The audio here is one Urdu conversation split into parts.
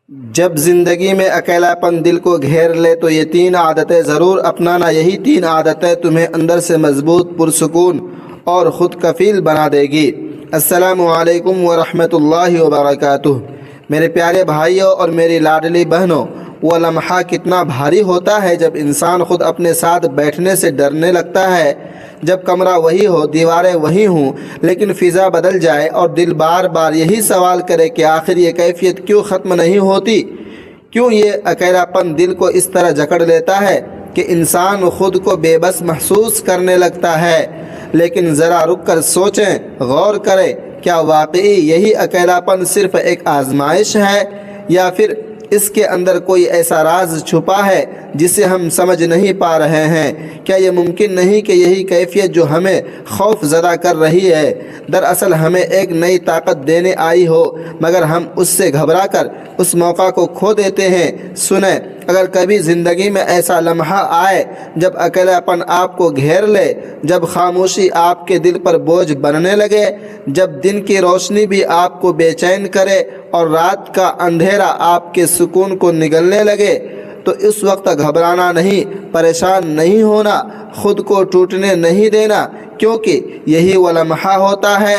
جب زندگی میں اکیلاپن دل کو گھیر لے تو یہ 3 عادتیں ضرور اپنانا۔ یہی 3 عادتیں تمہیں اندر سے مضبوط، پرسکون اور خود کفیل بنا دے گی۔ السلام علیکم ورحمۃ اللہ وبرکاتہ۔ میرے پیارے بھائیوں اور میری لاڈلی بہنوں، وہ لمحہ کتنا بھاری ہوتا ہے جب انسان خود اپنے ساتھ بیٹھنے سے ڈرنے لگتا ہے۔ جب کمرہ وہی ہو، دیواریں وہی ہوں، لیکن فضا بدل جائے اور دل بار بار یہی سوال کرے کہ آخر یہ کیفیت کیوں ختم نہیں ہوتی؟ کیوں یہ اکیلاپن دل کو اس طرح جکڑ لیتا ہے کہ انسان خود کو بے بس محسوس کرنے لگتا ہے؟ لیکن ذرا رک کر سوچیں، غور کریں، کیا واقعی یہی اکیلاپن صرف ایک آزمائش ہے، یا پھر اس کے اندر کوئی ایسا راز چھپا ہے جسے ہم سمجھ نہیں پا رہے ہیں؟ کیا یہ ممکن نہیں کہ یہی کیفیت جو ہمیں خوف زدہ کر رہی ہے، دراصل ہمیں ایک نئی طاقت دینے آئی ہو، مگر ہم اس سے گھبرا کر اس موقع کو کھو دیتے ہیں؟ سنیں، اگر کبھی زندگی میں ایسا لمحہ آئے جب اکیلاپن آپ کو گھیر لے، جب خاموشی آپ کے دل پر بوجھ بننے لگے، جب دن کی روشنی بھی آپ کو بے چین کرے اور رات کا اندھیرا آپ کے سکون کو نگلنے لگے، تو اس وقت گھبرانا نہیں، پریشان نہیں ہونا، خود کو ٹوٹنے نہیں دینا، کیونکہ یہی وہ لمحہ ہوتا ہے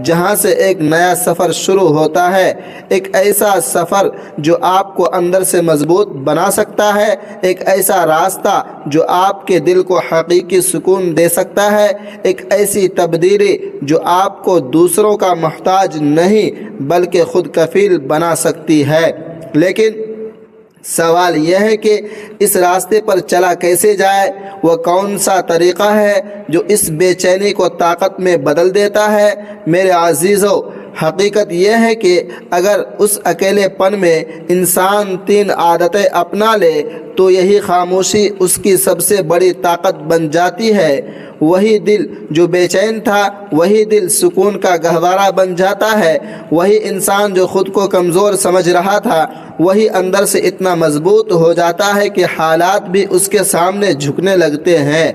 جہاں سے ایک نیا سفر شروع ہوتا ہے۔ ایک ایسا سفر جو آپ کو اندر سے مضبوط بنا سکتا ہے، ایک ایسا راستہ جو آپ کے دل کو حقیقی سکون دے سکتا ہے، ایک ایسی تبدیلی جو آپ کو دوسروں کا محتاج نہیں بلکہ خود کفیل بنا سکتی ہے۔ لیکن سوال یہ ہے کہ اس راستے پر چلا کیسے جائے؟ وہ کون سا طریقہ ہے جو اس بے چینی کو طاقت میں بدل دیتا ہے؟ میرے عزیزو، حقیقت یہ ہے کہ اگر اس اکیلے پن میں انسان 3 عادتیں اپنا لے تو یہی خاموشی اس کی سب سے بڑی طاقت بن جاتی ہے۔ وہی دل جو بے چین تھا، وہی دل سکون کا گہوارہ بن جاتا ہے۔ وہی انسان جو خود کو کمزور سمجھ رہا تھا، وہی اندر سے اتنا مضبوط ہو جاتا ہے کہ حالات بھی اس کے سامنے جھکنے لگتے ہیں۔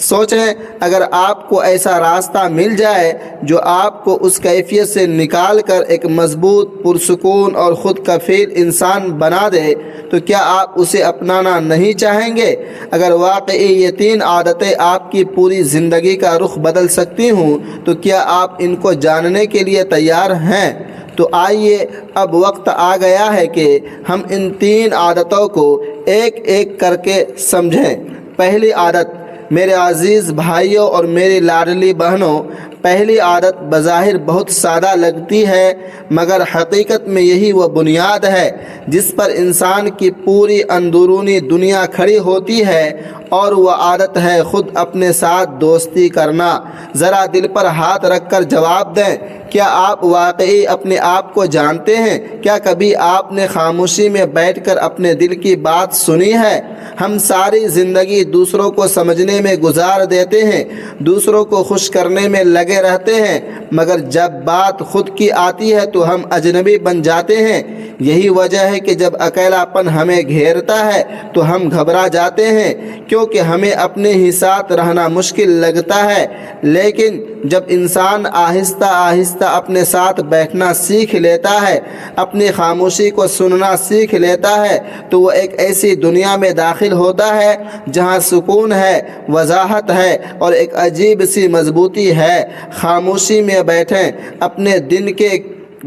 سوچیں، اگر آپ کو ایسا راستہ مل جائے جو آپ کو اس کیفیت سے نکال کر ایک مضبوط، پرسکون اور خود کفیل انسان بنا دے، تو کیا آپ اسے اپنانا نہیں چاہیں گے؟ اگر واقعی یہ 3 عادتیں آپ کی پوری زندگی کا رخ بدل سکتی ہوں تو کیا آپ ان کو جاننے کے لیے تیار ہیں؟ تو آئیے، اب وقت آ گیا ہے کہ ہم ان 3 عادتوں کو ایک ایک کر کے سمجھیں۔ پہلی عادت، میرے عزیز بھائیوں اور میری لاڈلی بہنوں، پہلی عادت بظاہر بہت سادہ لگتی ہے، مگر حقیقت میں یہی وہ بنیاد ہے جس پر انسان کی پوری اندرونی دنیا کھڑی ہوتی ہے، اور وہ عادت ہے خود اپنے ساتھ دوستی کرنا۔ ذرا دل پر ہاتھ رکھ کر جواب دیں، کیا آپ واقعی اپنے آپ کو جانتے ہیں؟ کیا کبھی آپ نے خاموشی میں بیٹھ کر اپنے دل کی بات سنی ہے؟ ہم ساری زندگی دوسروں کو سمجھنے میں گزار دیتے ہیں، دوسروں کو خوش کرنے میں لگے رہتے ہیں، مگر جب بات خود کی آتی ہے تو ہم اجنبی بن جاتے ہیں۔ یہی وجہ ہے کہ جب اکیلاپن ہمیں گھیرتا ہے تو ہم گھبرا جاتے ہیں، کیونکہ ہمیں اپنے ہی ساتھ رہنا مشکل لگتا ہے۔ لیکن جب انسان آہستہ آہستہ اپنے ساتھ بیٹھنا سیکھ لیتا ہے، اپنی خاموشی کو سننا سیکھ لیتا ہے، تو وہ ایک ایسی دنیا میں داخل ہوتا ہے جہاں سکون ہے، وضاحت ہے اور ایک عجیب سی مضبوطی ہے۔ خاموشی میں بیٹھیں، اپنے دن کے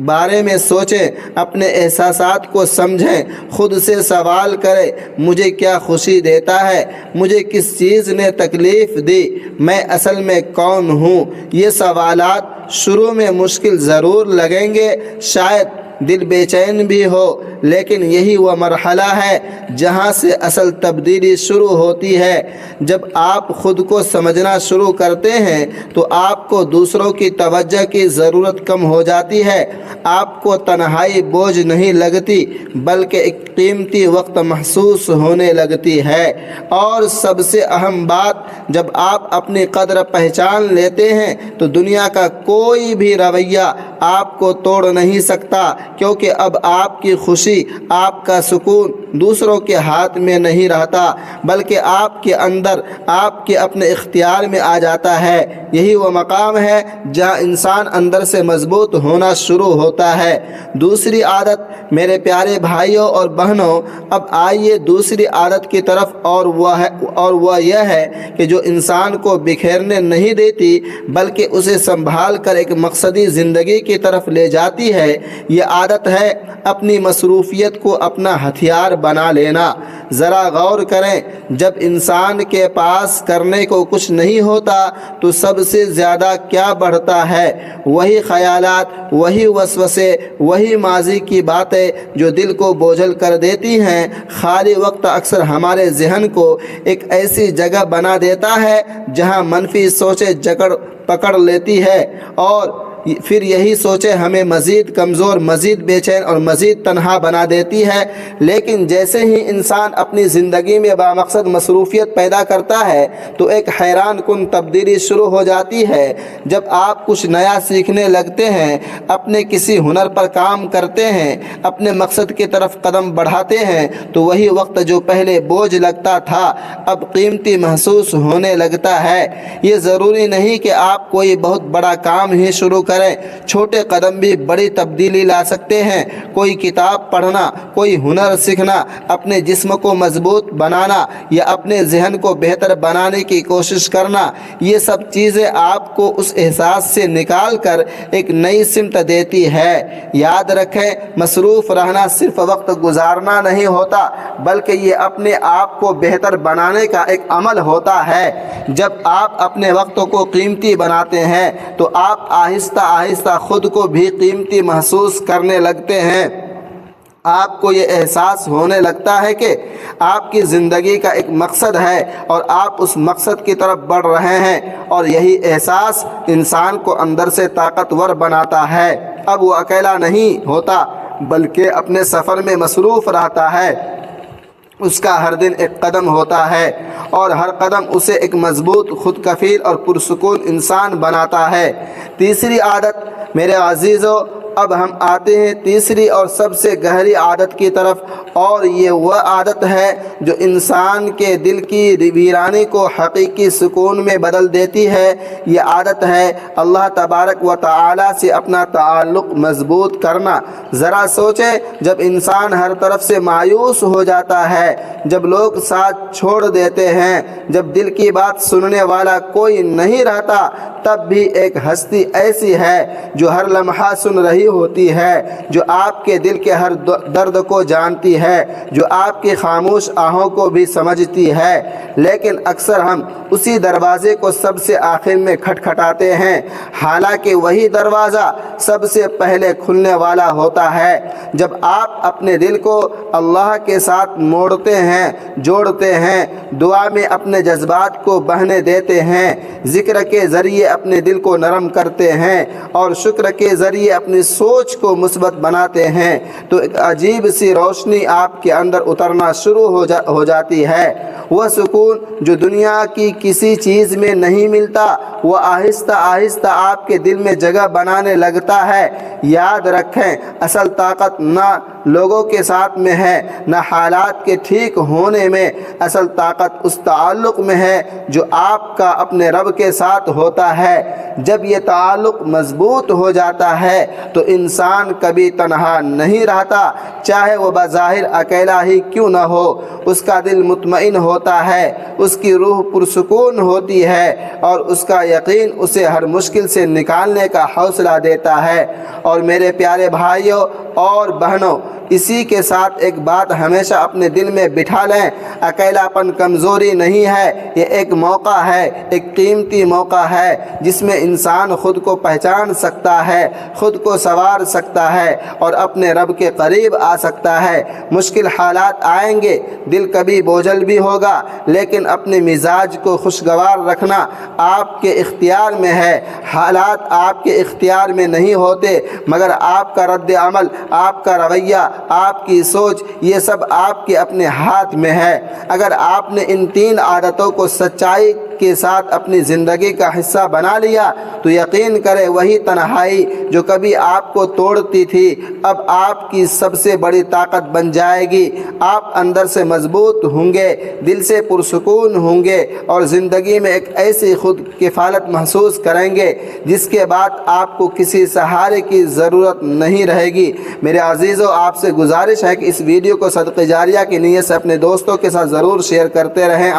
بارے میں سوچیں، اپنے احساسات کو سمجھیں، خود سے سوال کریں، مجھے کیا خوشی دیتا ہے؟ مجھے کس چیز نے تکلیف دی؟ میں اصل میں کون ہوں؟ یہ سوالات شروع میں مشکل ضرور لگیں گے، شاید دل بے چین بھی ہو، لیکن یہی وہ مرحلہ ہے جہاں سے اصل تبدیلی شروع ہوتی ہے۔ جب آپ خود کو سمجھنا شروع کرتے ہیں تو آپ کو دوسروں کی توجہ کی ضرورت کم ہو جاتی ہے، آپ کو تنہائی بوجھ نہیں لگتی بلکہ ایک قیمتی وقت محسوس ہونے لگتی ہے۔ اور سب سے اہم بات، جب آپ اپنی قدر پہچان لیتے ہیں تو دنیا کا کوئی بھی رویہ آپ کو توڑ نہیں سکتا، کیونکہ اب آپ کی خوشی خوشی، آپ کا سکون دوسروں کے ہاتھ میں نہیں رہتا بلکہ آپ کے اندر، آپ کے اپنے اختیار میں آ جاتا ہے۔ یہی وہ مقام ہے جہاں انسان اندر سے مضبوط ہونا شروع ہوتا ہے۔ دوسری عادت میرے پیارے بھائیوں اور بہنوں، اب آئیے دوسری عادت کی طرف، اور وہ یہ ہے کہ جو انسان کو بکھیرنے نہیں دیتی بلکہ اسے سنبھال کر ایک مقصدی زندگی کی طرف لے جاتی ہے۔ یہ عادت ہے اپنی مصروفیت کو اپنا ہتھیار بنا لینا۔ ذرا غور کریں، جب انسان کے پاس کرنے کو کچھ نہیں ہوتا تو سب سے زیادہ کیا بڑھتا ہے؟ وہی خیالات، وہی وسوسے، وہی ماضی کی باتیں جو دل کو بوجھل کر دیتی ہیں۔ خالی وقت اکثر ہمارے ذہن کو ایک ایسی جگہ بنا دیتا ہے جہاں منفی سوچیں جکڑ پکڑ لیتی ہے، اور پھر یہی سوچیں ہمیں مزید کمزور، مزید بے چین اور مزید تنہا بنا دیتی ہے۔ لیکن جیسے ہی انسان اپنی زندگی میں بامقصد مصروفیت پیدا کرتا ہے تو ایک حیران کن تبدیلی شروع ہو جاتی ہے۔ جب آپ کچھ نیا سیکھنے لگتے ہیں، اپنے کسی ہنر پر کام کرتے ہیں، اپنے مقصد کی طرف قدم بڑھاتے ہیں، تو وہی وقت جو پہلے بوجھ لگتا تھا اب قیمتی محسوس ہونے لگتا ہے۔ یہ ضروری نہیں کہ آپ کوئی بہت بڑا کام ہی شروع کریں، چھوٹے قدم بھی بڑی تبدیلی لا سکتے ہیں۔ کوئی کتاب پڑھنا، کوئی ہنر سیکھنا، اپنے جسم کو مضبوط بنانا یا اپنے ذہن کو بہتر بنانے کی کوشش کرنا، یہ سب چیزیں آپ کو اس احساس سے نکال کر ایک نئی سمت دیتی ہے۔ یاد رکھیں، مصروف رہنا صرف وقت گزارنا نہیں ہوتا بلکہ یہ اپنے آپ کو بہتر بنانے کا ایک عمل ہوتا ہے۔ جب آپ اپنے وقت کو قیمتی بناتے ہیں تو آپ آہستہ آہستہ خود کو بھی قیمتی محسوس کرنے لگتے ہیں۔ آپ کو یہ احساس ہونے لگتا ہے کہ آپ کی زندگی کا ایک مقصد ہے اور آپ اس مقصد کی طرف بڑھ رہے ہیں، اور یہی احساس انسان کو اندر سے طاقتور بناتا ہے۔ اب وہ اکیلا نہیں ہوتا بلکہ اپنے سفر میں مصروف رہتا ہے۔ اس کا ہر دن ایک قدم ہوتا ہے اور ہر قدم اسے ایک مضبوط، خود کفیل اور پرسکون انسان بناتا ہے۔ تیسری عادت میرے عزیزو، اب ہم آتے ہیں تیسری اور سب سے گہری عادت کی طرف، اور یہ وہ عادت ہے جو انسان کے دل کی ویرانی کو حقیقی سکون میں بدل دیتی ہے۔ یہ عادت ہے اللہ تبارک و تعالی سے اپنا تعلق مضبوط کرنا۔ ذرا سوچیں، جب انسان ہر طرف سے مایوس ہو جاتا ہے، جب لوگ ساتھ چھوڑ دیتے ہیں، جب دل کی بات سننے والا کوئی نہیں رہتا، تب بھی ایک ہستی ایسی ہے جو ہر لمحہ سن رہی ہوتی ہے، جو آپ کے دل کے ہر درد کو جانتی ہے، جو آپ کی خاموش آہوں کو بھی سمجھتی ہے۔ لیکن اکثر ہم اسی دروازے کو سب سے آخر میں کھٹکھٹاتے ہیں، حالانکہ وہی دروازہ سب سے پہلے کھلنے والا ہوتا ہے۔ جب آپ اپنے دل کو اللہ کے ساتھ موڑتے ہیں، جوڑتے ہیں، دعا میں اپنے جذبات کو بہنے دیتے ہیں، ذکر کے ذریعے اپنے دل کو نرم کرتے ہیں اور شکر کے ذریعے اپنی سوچ کو مثبت بناتے ہیں، تو ایک عجیب سی روشنی آپ کے اندر اترنا شروع ہو جاتی ہے۔ وہ سکون جو دنیا کی کسی چیز میں نہیں ملتا، وہ آہستہ آہستہ آپ کے دل میں جگہ بنانے لگتا ہے۔ یاد رکھیں، اصل طاقت نہ لوگوں کے ساتھ میں ہے، نہ حالات کے ٹھیک ہونے میں، اصل طاقت اس تعلق میں ہے جو آپ کا اپنے رب کے ساتھ ہوتا ہے۔ جب یہ تعلق مضبوط ہو جاتا ہے تو انسان کبھی تنہا نہیں رہتا، چاہے وہ بظاہر اکیلا ہی کیوں نہ ہو۔ اس کا دل مطمئن ہوتا ہے، اس کی روح پرسکون ہوتی ہے، اور اس کا یقین اسے ہر مشکل سے نکالنے کا حوصلہ دیتا ہے۔ اور میرے پیارے بھائیوں اور بہنوں، اسی کے ساتھ ایک بات ہمیشہ اپنے دل میں بٹھا لیں، اکیلاپن کمزوری نہیں ہے، یہ ایک موقع ہے، ایک قیمتی موقع ہے جس میں انسان خود کو پہچان سکتا ہے، خود کو سنوار سکتا ہے اور اپنے رب کے قریب آ سکتا ہے۔ مشکل حالات آئیں گے، دل کبھی بوجھل بھی ہوگا، لیکن اپنے مزاج کو خوشگوار رکھنا آپ کے اختیار میں ہے۔ حالات آپ کے اختیار میں نہیں ہوتے، مگر آپ کا رد عمل، آپ کا رویہ، آپ کی سوچ، یہ سب آپ کے اپنے ہاتھ میں ہے۔ اگر آپ نے ان 3 عادتوں کو سچائی کے ساتھ اپنی زندگی کا حصہ بنا لیا تو یقین کرے وہی تنہائی جو کبھی آپ کو توڑتی تھی اب آپ کی سب سے بڑی طاقت بن جائے گی۔ آپ اندر سے مضبوط ہوں گے، دل سے پرسکون ہوں گے اور زندگی میں ایک ایسی خود کفالت محسوس کریں گے جس کے بعد آپ کو کسی سہارے کی ضرورت نہیں رہے گی۔ میرے عزیزو، آپ سے گزارش ہے کہ اس ویڈیو کو صدقہ جاریہ کی نیت سے اپنے دوستوں کے ساتھ ضرور شیئر کرتے رہیں۔